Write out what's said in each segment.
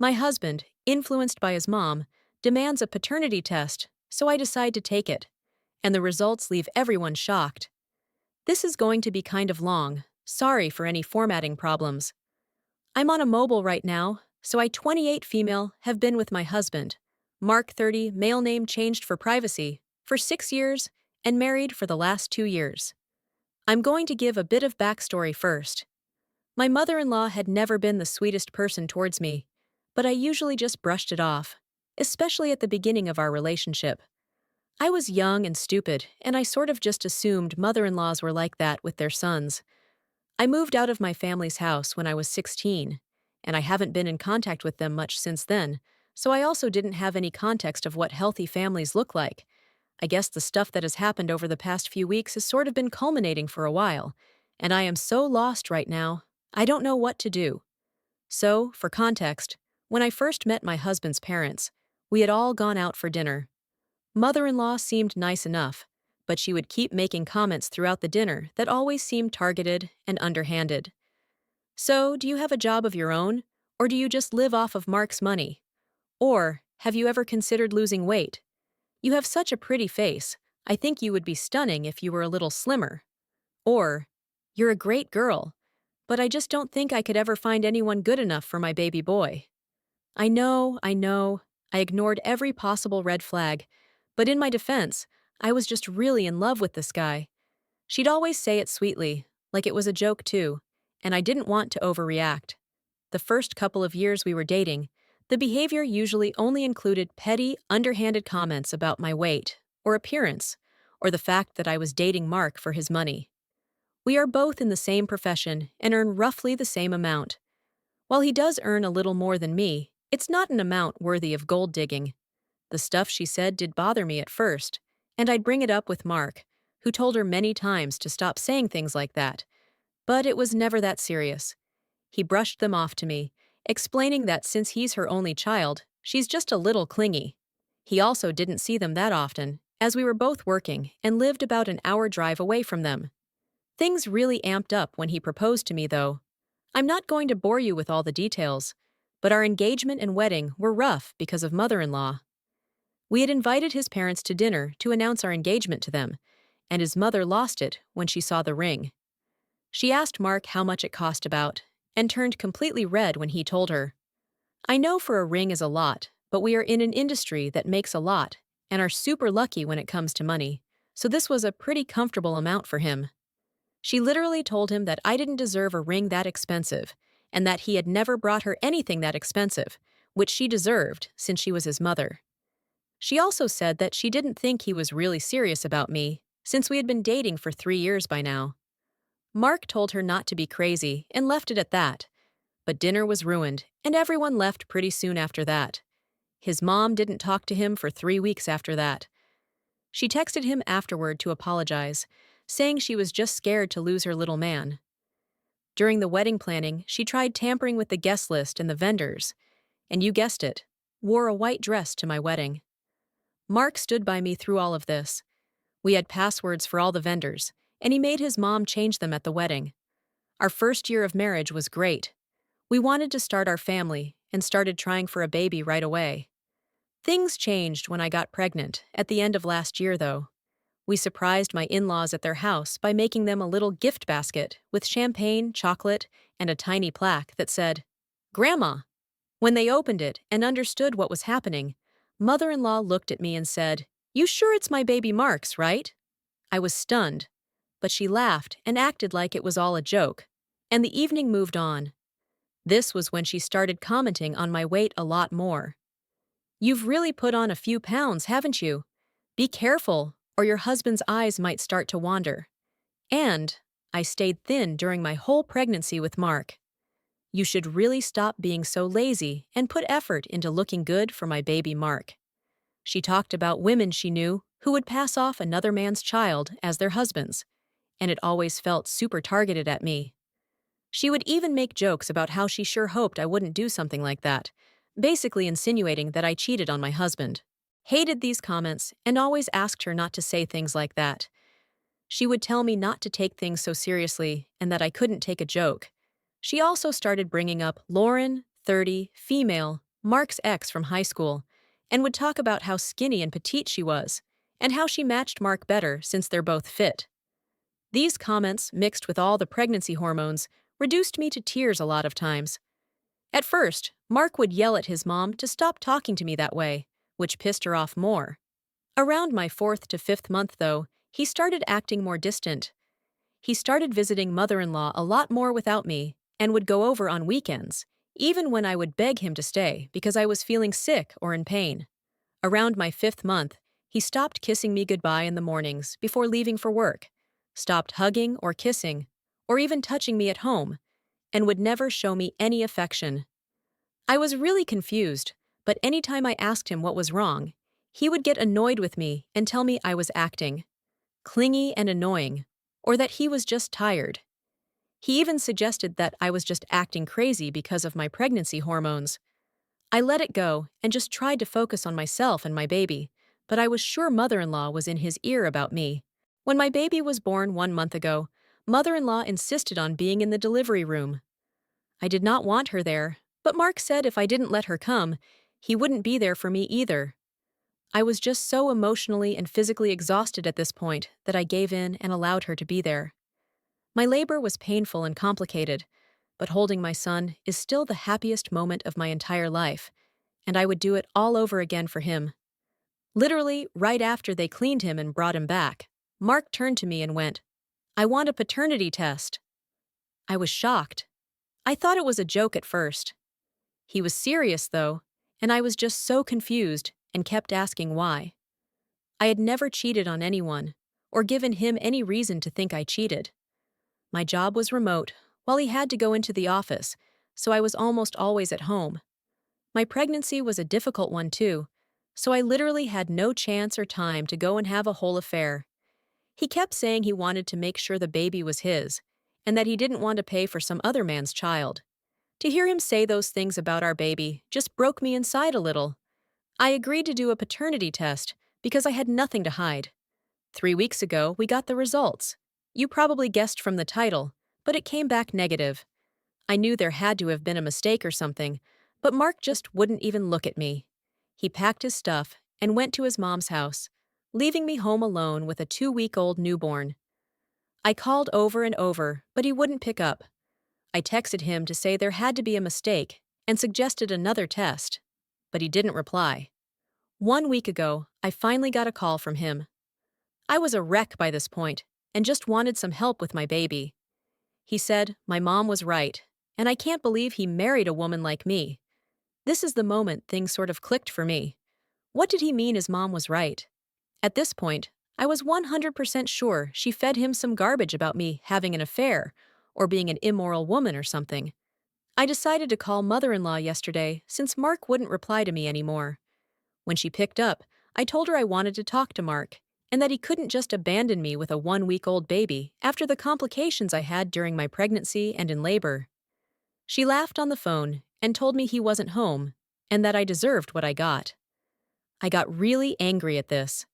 My husband, influenced by his mom, demands a paternity test, so I decide to take it, and the results leave everyone shocked. This is going to be kind of long. Sorry for any formatting problems. I'm on a mobile right now, so I 28 female have been with my husband, Mark 30 male name changed for privacy, for 6 years, and married for the last 2 years. I'm going to give a bit of backstory first. My mother-in-law had never been the sweetest person towards me, but I usually just brushed it off, especially at the beginning of our relationship. I was young and stupid, and I sort of just assumed mother-in-laws were like that with their sons. I moved out of my family's house when I was 16, and I haven't been in contact with them much since then, so I also didn't have any context of what healthy families look like. I guess the stuff that has happened over the past few weeks has sort of been culminating for a while, and I am so lost right now, I don't know what to do. So, for context, when I first met my husband's parents, we had all gone out for dinner. Mother-in-law seemed nice enough, but she would keep making comments throughout the dinner that always seemed targeted and underhanded. So, do you have a job of your own, or do you just live off of Mark's money? Or, have you ever considered losing weight? You have such a pretty face, I think you would be stunning if you were a little slimmer. Or, you're a great girl, but I just don't think I could ever find anyone good enough for my baby boy. I know. I ignored every possible red flag, but in my defense, I was just really in love with this guy. She'd always say it sweetly, like it was a joke too, and I didn't want to overreact. The first couple of years we were dating, the behavior usually only included petty, underhanded comments about my weight, or appearance, or the fact that I was dating Mark for his money. We are both in the same profession and earn roughly the same amount. While he does earn a little more than me, it's not an amount worthy of gold digging. The stuff she said did bother me at first, and I'd bring it up with Mark, who told her many times to stop saying things like that. But it was never that serious. He brushed them off to me, explaining that since he's her only child, she's just a little clingy. He also didn't see them that often, as we were both working and lived about an hour drive away from them. Things really amped up when he proposed to me, though. I'm not going to bore you with all the details, but our engagement and wedding were rough because of mother-in-law. We had invited his parents to dinner to announce our engagement to them, and his mother lost it when she saw the ring. She asked Mark how much it cost about, and turned completely red when he told her. I know for a ring is a lot, but we are in an industry that makes a lot, and are super lucky when it comes to money, so this was a pretty comfortable amount for him. She literally told him that I didn't deserve a ring that expensive, and that he had never brought her anything that expensive, which she deserved since she was his mother. She also said that she didn't think he was really serious about me, since we had been dating for 3 years by now. Mark told her not to be crazy and left it at that, but dinner was ruined, and everyone left pretty soon after that. His mom didn't talk to him for 3 weeks after that. She texted him afterward to apologize, saying she was just scared to lose her little man. During the wedding planning, she tried tampering with the guest list and the vendors, and you guessed it, wore a white dress to my wedding. Mark stood by me through all of this. We had passwords for all the vendors, and he made his mom change them at the wedding. Our first year of marriage was great. We wanted to start our family and started trying for a baby right away. Things changed when I got pregnant at the end of last year, though. We surprised my in-laws at their house by making them a little gift basket with champagne, chocolate, and a tiny plaque that said, "Grandma." When they opened it and understood what was happening, mother-in-law looked at me and said, "You sure it's my baby Mark's, right?" I was stunned, but she laughed and acted like it was all a joke, and the evening moved on. This was when she started commenting on my weight a lot more. "You've really put on a few pounds, haven't you? Be careful, or your husband's eyes might start to wander." And I stayed thin during my whole pregnancy with Mark. "You should really stop being so lazy and put effort into looking good for my baby Mark." She talked about women she knew who would pass off another man's child as their husbands, and it always felt super targeted at me. She would even make jokes about how she sure hoped I wouldn't do something like that, basically insinuating that I cheated on my husband. Hated these comments and always asked her not to say things like that. She would tell me not to take things so seriously and that I couldn't take a joke. She also started bringing up Lauren, 30, female, Mark's ex from high school, and would talk about how skinny and petite she was, and how she matched Mark better since they're both fit. These comments, mixed with all the pregnancy hormones, reduced me to tears a lot of times. At first, Mark would yell at his mom to stop talking to me that way, which pissed her off more. Around my 4th to 5th month, though, he started acting more distant. He started visiting mother-in-law a lot more without me and would go over on weekends, even when I would beg him to stay because I was feeling sick or in pain. Around my 5th month, he stopped kissing me goodbye in the mornings before leaving for work, stopped hugging or kissing, or even touching me at home, and would never show me any affection. I was really confused, but anytime I asked him what was wrong, he would get annoyed with me and tell me I was acting clingy and annoying, or that he was just tired. He even suggested that I was just acting crazy because of my pregnancy hormones. I let it go and just tried to focus on myself and my baby, but I was sure mother-in-law was in his ear about me. When my baby was born 1 month ago, mother-in-law insisted on being in the delivery room. I did not want her there, but Mark said if I didn't let her come, he wouldn't be there for me either. I was just so emotionally and physically exhausted at this point that I gave in and allowed her to be there. My labor was painful and complicated, but holding my son is still the happiest moment of my entire life, and I would do it all over again for him. Literally, right after they cleaned him and brought him back, Mark turned to me and went, "I want a paternity test." I was shocked. I thought it was a joke at first. He was serious, though, and I was just so confused and kept asking why. I had never cheated on anyone, or given him any reason to think I cheated. My job was remote, while he had to go into the office, so I was almost always at home. My pregnancy was a difficult one, too, so I literally had no chance or time to go and have a whole affair. He kept saying he wanted to make sure the baby was his, and that he didn't want to pay for some other man's child. To hear him say those things about our baby just broke me inside a little. I agreed to do a paternity test because I had nothing to hide. 3 weeks ago, we got the results. You probably guessed from the title, but it came back negative. I knew there had to have been a mistake or something, but Mark just wouldn't even look at me. He packed his stuff and went to his mom's house, leaving me home alone with a 2-week-old newborn. I called over and over, but he wouldn't pick up. I texted him to say there had to be a mistake and suggested another test, but he didn't reply. 1 week ago, I finally got a call from him. I was a wreck by this point and just wanted some help with my baby. He said my mom was right, and I can't believe he married a woman like me. This is the moment things sort of clicked for me. What did he mean his mom was right? At this point, I was 100% sure she fed him some garbage about me having an affair or being an immoral woman or something. I decided to call mother-in-law yesterday since Mark wouldn't reply to me anymore. When she picked up, I told her I wanted to talk to Mark and that he couldn't just abandon me with a 1-week-old baby after the complications I had during my pregnancy and in labor. She laughed on the phone and told me he wasn't home and that I deserved what I got. I got really angry at this.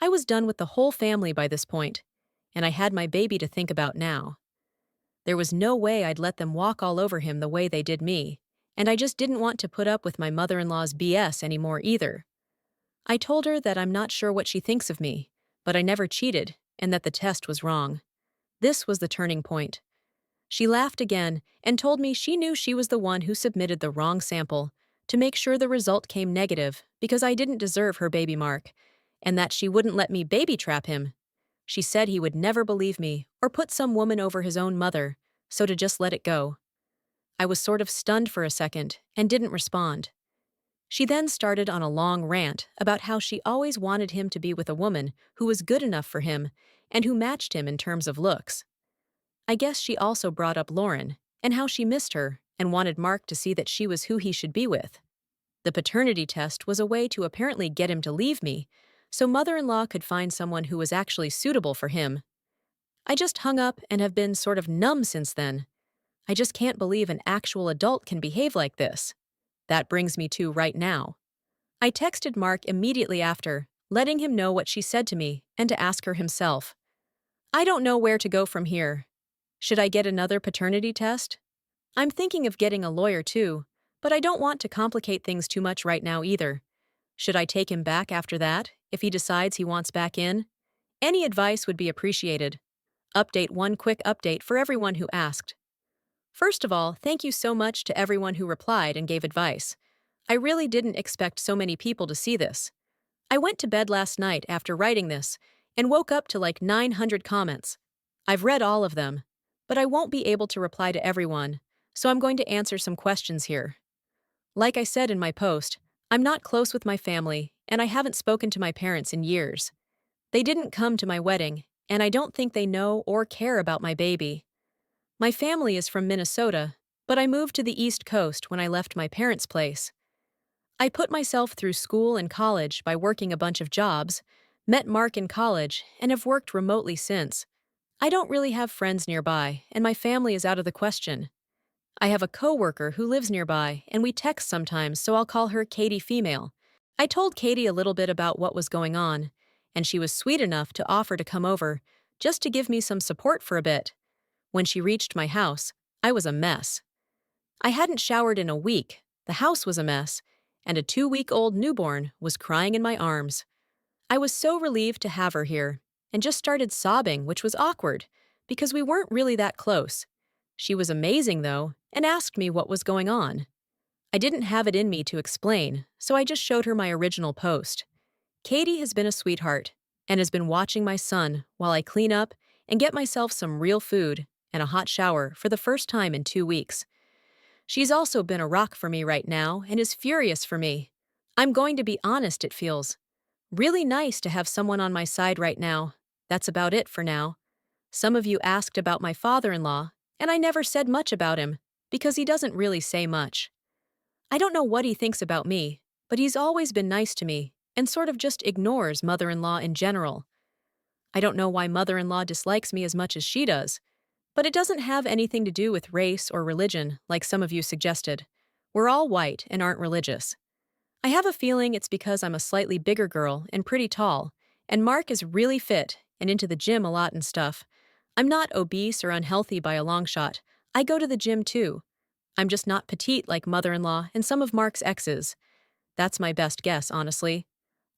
I was done with the whole family by this point, and I had my baby to think about now. There was no way I'd let them walk all over him the way they did me, and I just didn't want to put up with my mother-in-law's BS anymore either. I told her that I'm not sure what she thinks of me, but I never cheated and that the test was wrong. This was the turning point. She laughed again and told me she knew she was the one who submitted the wrong sample to make sure the result came negative because I didn't deserve her baby Mark, and that she wouldn't let me baby trap him. She said he would never believe me or put some woman over his own mother, so to just let it go. I was sort of stunned for a second and didn't respond. She then started on a long rant about how she always wanted him to be with a woman who was good enough for him and who matched him in terms of looks. I guess she also brought up Lauren and how she missed her and wanted Mark to see that she was who he should be with. The paternity test was a way to apparently get him to leave me, so mother-in-law could find someone who was actually suitable for him. I just hung up and have been sort of numb since then. I just can't believe an actual adult can behave like this. That brings me to right now. I texted Mark immediately after, letting him know what she said to me and to ask her himself. I don't know where to go from here. Should I get another paternity test? I'm thinking of getting a lawyer too, but I don't want to complicate things too much right now either. Should I take him back after that, if he decides he wants back in? Any advice would be appreciated. Update one quick update for everyone who asked. First of all, thank you so much to everyone who replied and gave advice. I really didn't expect so many people to see this. I went to bed last night after writing this and woke up to like 900 comments. I've read all of them, but I won't be able to reply to everyone, so I'm going to answer some questions here. Like I said in my post, I'm not close with my family, and I haven't spoken to my parents in years. They didn't come to my wedding, and I don't think they know or care about my baby. My family is from Minnesota, but I moved to the East Coast when I left my parents' place. I put myself through school and college by working a bunch of jobs, met Mark in college, and have worked remotely since. I don't really have friends nearby, and my family is out of the question. I have a coworker who lives nearby, and we text sometimes, so I'll call her Katie Female. I told Katie a little bit about what was going on, and she was sweet enough to offer to come over, just to give me some support for a bit. When she reached my house, I was a mess. I hadn't showered in a week, the house was a mess, and a 2-week-old newborn was crying in my arms. I was so relieved to have her here, and just started sobbing, which was awkward, because we weren't really that close. She was amazing, though, and asked me what was going on. I didn't have it in me to explain, so I just showed her my original post. Katie has been a sweetheart, and has been watching my son while I clean up and get myself some real food and a hot shower for the first time in 2 weeks. She's also been a rock for me right now and is furious for me. I'm going to be honest, it feels really nice to have someone on my side right now. That's about it for now. Some of you asked about my father-in-law, and I never said much about him, because he doesn't really say much. I don't know what he thinks about me, but he's always been nice to me, and sort of just ignores mother-in-law in general. I don't know why mother-in-law dislikes me as much as she does, but it doesn't have anything to do with race or religion, like some of you suggested. We're all white and aren't religious. I have a feeling it's because I'm a slightly bigger girl and pretty tall, and Mark is really fit and into the gym a lot and stuff. I'm not obese or unhealthy by a long shot. I go to the gym too. I'm just not petite like mother-in-law and some of Mark's exes. That's my best guess, honestly.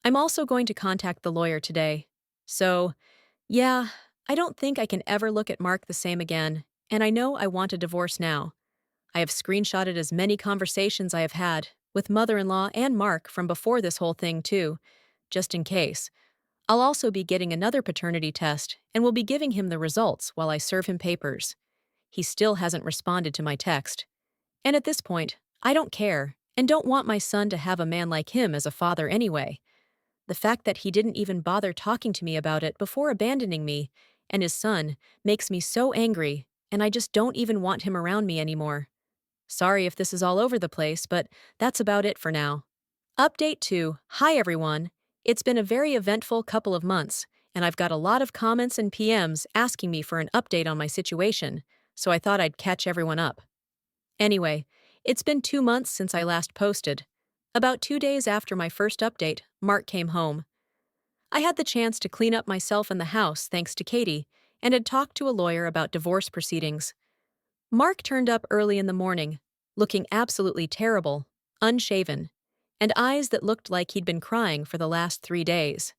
I'm also going to contact the lawyer today. So, yeah, I don't think I can ever look at Mark the same again, and I know I want a divorce now. I have screenshotted as many conversations I have had with mother-in-law and Mark from before this whole thing too, just in case. I'll also be getting another paternity test and will be giving him the results while I serve him papers. He still hasn't responded to my text. And at this point, I don't care and don't want my son to have a man like him as a father anyway. The fact that he didn't even bother talking to me about it before abandoning me and his son makes me so angry, and I just don't even want him around me anymore. Sorry if this is all over the place, but that's about it for now. Update 2. Hi everyone. It's been a very eventful couple of months, and I've got a lot of comments and PMs asking me for an update on my situation, so I thought I'd catch everyone up. Anyway, it's been 2 months since I last posted. About 2 days after my first update, Mark came home. I had the chance to clean up myself in the house thanks to Katie, and had talked to a lawyer about divorce proceedings. Mark turned up early in the morning, looking absolutely terrible, unshaven, and eyes that looked like he'd been crying for the last 3 days.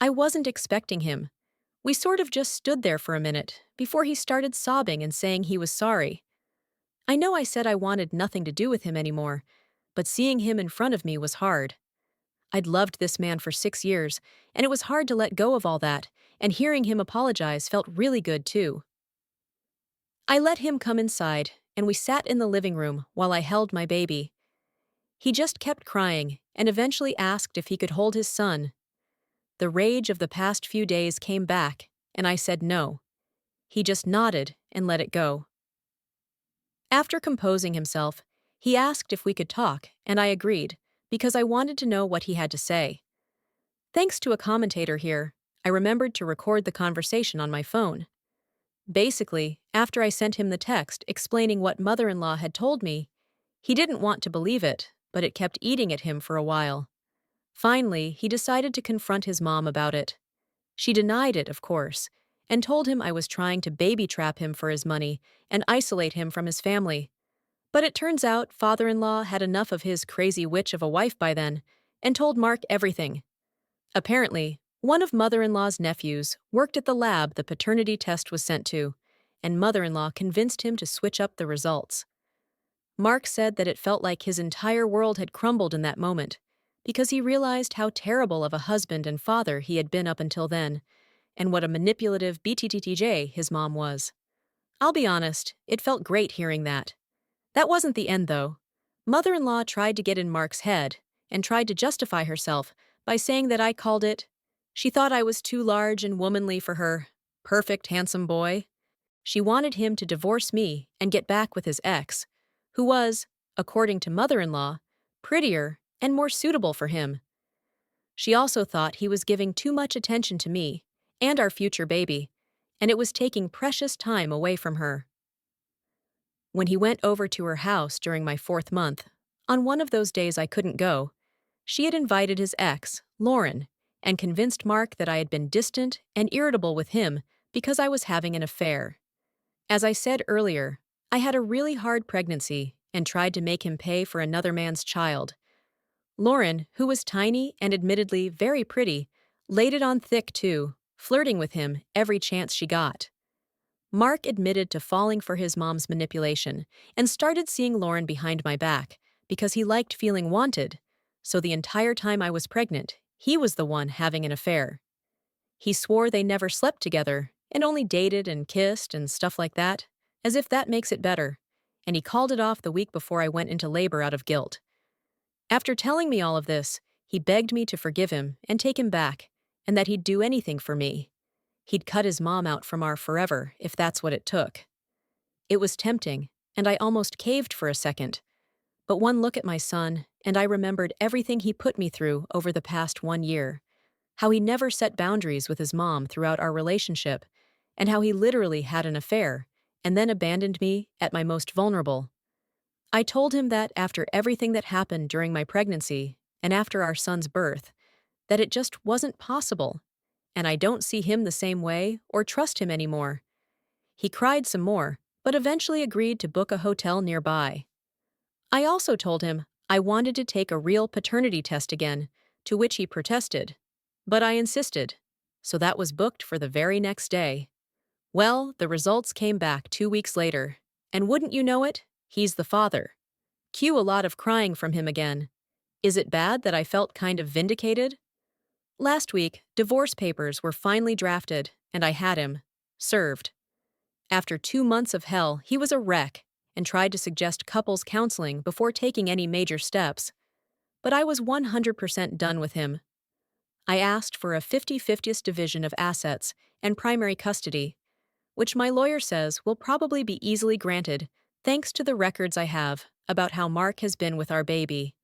I wasn't expecting him. We sort of just stood there for a minute before he started sobbing and saying he was sorry. I know I said I wanted nothing to do with him anymore, but seeing him in front of me was hard. I'd loved this man for 6 years, and it was hard to let go of all that, and hearing him apologize felt really good too. I let him come inside, and we sat in the living room while I held my baby. He just kept crying and eventually asked if he could hold his son. The rage of the past few days came back, and I said no. He just nodded and let it go. After composing himself, he asked if we could talk, and I agreed, because I wanted to know what he had to say. Thanks to a commentator here, I remembered to record the conversation on my phone. Basically, after I sent him the text explaining what mother-in-law had told me, he didn't want to believe it, but it kept eating at him for a while. Finally, he decided to confront his mom about it. She denied it, of course, and told him I was trying to baby trap him for his money and isolate him from his family. But it turns out father-in-law had enough of his crazy witch of a wife by then and told Mark everything. Apparently, one of mother-in-law's nephews worked at the lab the paternity test was sent to, and mother-in-law convinced him to switch up the results. Mark said that it felt like his entire world had crumbled in that moment, because he realized how terrible of a husband and father he had been up until then, and what a manipulative BTTTJ his mom was. I'll be honest, it felt great hearing that. That wasn't the end, though. Mother-in-law tried to get in Mark's head and tried to justify herself by saying that I called it. She thought I was too large and womanly for her perfect, handsome boy. She wanted him to divorce me and get back with his ex, who was, according to mother-in-law, prettier and more suitable for him. She also thought he was giving too much attention to me and our future baby, and it was taking precious time away from her. When he went over to her house during my 4th month, on one of those days I couldn't go, she had invited his ex, Lauren, and convinced Mark that I had been distant and irritable with him because I was having an affair. As I said earlier, I had a really hard pregnancy and tried to make him pay for another man's child. Lauren, who was tiny and admittedly very pretty, laid it on thick too, flirting with him every chance she got. Mark admitted to falling for his mom's manipulation and started seeing Lauren behind my back because he liked feeling wanted, so the entire time I was pregnant, he was the one having an affair. He swore they never slept together and only dated and kissed and stuff like that, as if that makes it better, and he called it off the week before I went into labor out of guilt. After telling me all of this, he begged me to forgive him and take him back, and that he'd do anything for me. He'd cut his mom out from our forever if that's what it took. It was tempting, and I almost caved for a second. But one look at my son, and I remembered everything he put me through over the past 1 year. How he never set boundaries with his mom throughout our relationship, and how he literally had an affair, and then abandoned me at my most vulnerable. I told him that after everything that happened during my pregnancy, and after our son's birth, that it just wasn't possible, and I don't see him the same way or trust him anymore. He cried some more, but eventually agreed to book a hotel nearby. I also told him I wanted to take a real paternity test again, to which he protested. But I insisted, so that was booked for the very next day. Well, the results came back 2 weeks later, and wouldn't you know it, he's the father. Cue a lot of crying from him again. Is it bad that I felt kind of vindicated? Last week, divorce papers were finally drafted, and I had him served. After 2 months of hell, he was a wreck and tried to suggest couples counseling before taking any major steps. But I was 100% done with him. I asked for a 50-50 division of assets and primary custody, which my lawyer says will probably be easily granted thanks to the records I have about how Mark has been with our baby.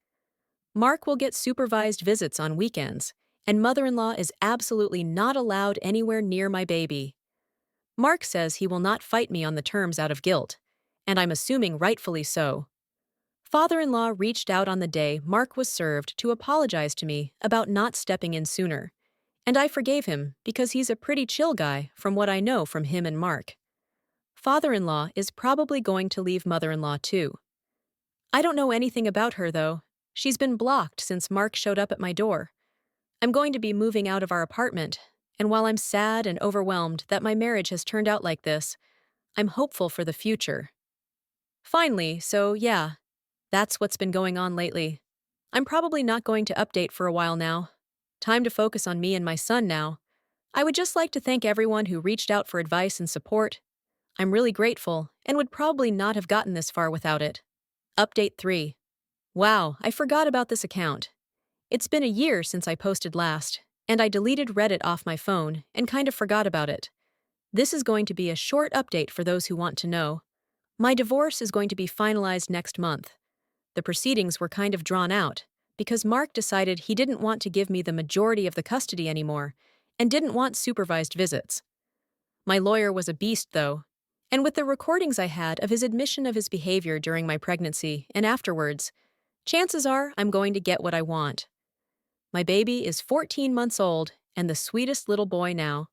Mark will get supervised visits on weekends, and mother-in-law is absolutely not allowed anywhere near my baby. Mark says he will not fight me on the terms out of guilt, and I'm assuming rightfully so. Father-in-law reached out on the day Mark was served to apologize to me about not stepping in sooner, and I forgave him because he's a pretty chill guy from what I know from him and Mark. Father-in-law is probably going to leave mother-in-law too. I don't know anything about her, though. She's been blocked since Mark showed up at my door. I'm going to be moving out of our apartment, and while I'm sad and overwhelmed that my marriage has turned out like this, I'm hopeful for the future. Finally, so yeah, that's what's been going on lately. I'm probably not going to update for a while now. Time to focus on me and my son now. I would just like to thank everyone who reached out for advice and support. I'm really grateful and would probably not have gotten this far without it. Update 3. Wow, I forgot about this account. It's been a year since I posted last, and I deleted Reddit off my phone and kind of forgot about it. This is going to be a short update for those who want to know. My divorce is going to be finalized next month. The proceedings were kind of drawn out because Mark decided he didn't want to give me the majority of the custody anymore and didn't want supervised visits. My lawyer was a beast, though, and with the recordings I had of his admission of his behavior during my pregnancy and afterwards, chances are I'm going to get what I want. My baby is 14 months old and the sweetest little boy now.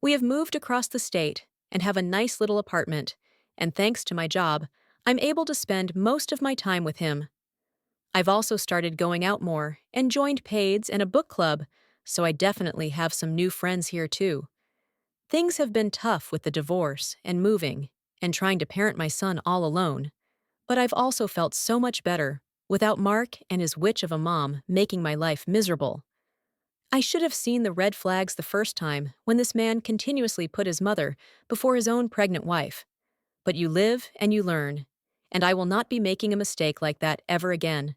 We have moved across the state and have a nice little apartment, and thanks to my job, I'm able to spend most of my time with him. I've also started going out more and joined paids and a book club, so I definitely have some new friends here too. Things have been tough with the divorce and moving and trying to parent my son all alone, but I've also felt so much better without Mark and his witch of a mom making my life miserable. I should have seen the red flags the first time when this man continuously put his mother before his own pregnant wife. But you live and you learn, and I will not be making a mistake like that ever again.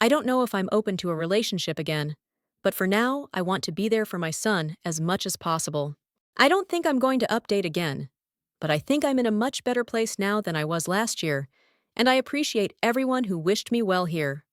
I don't know if I'm open to a relationship again, but for now, I want to be there for my son as much as possible. I don't think I'm going to update again, but I think I'm in a much better place now than I was last year, and I appreciate everyone who wished me well here.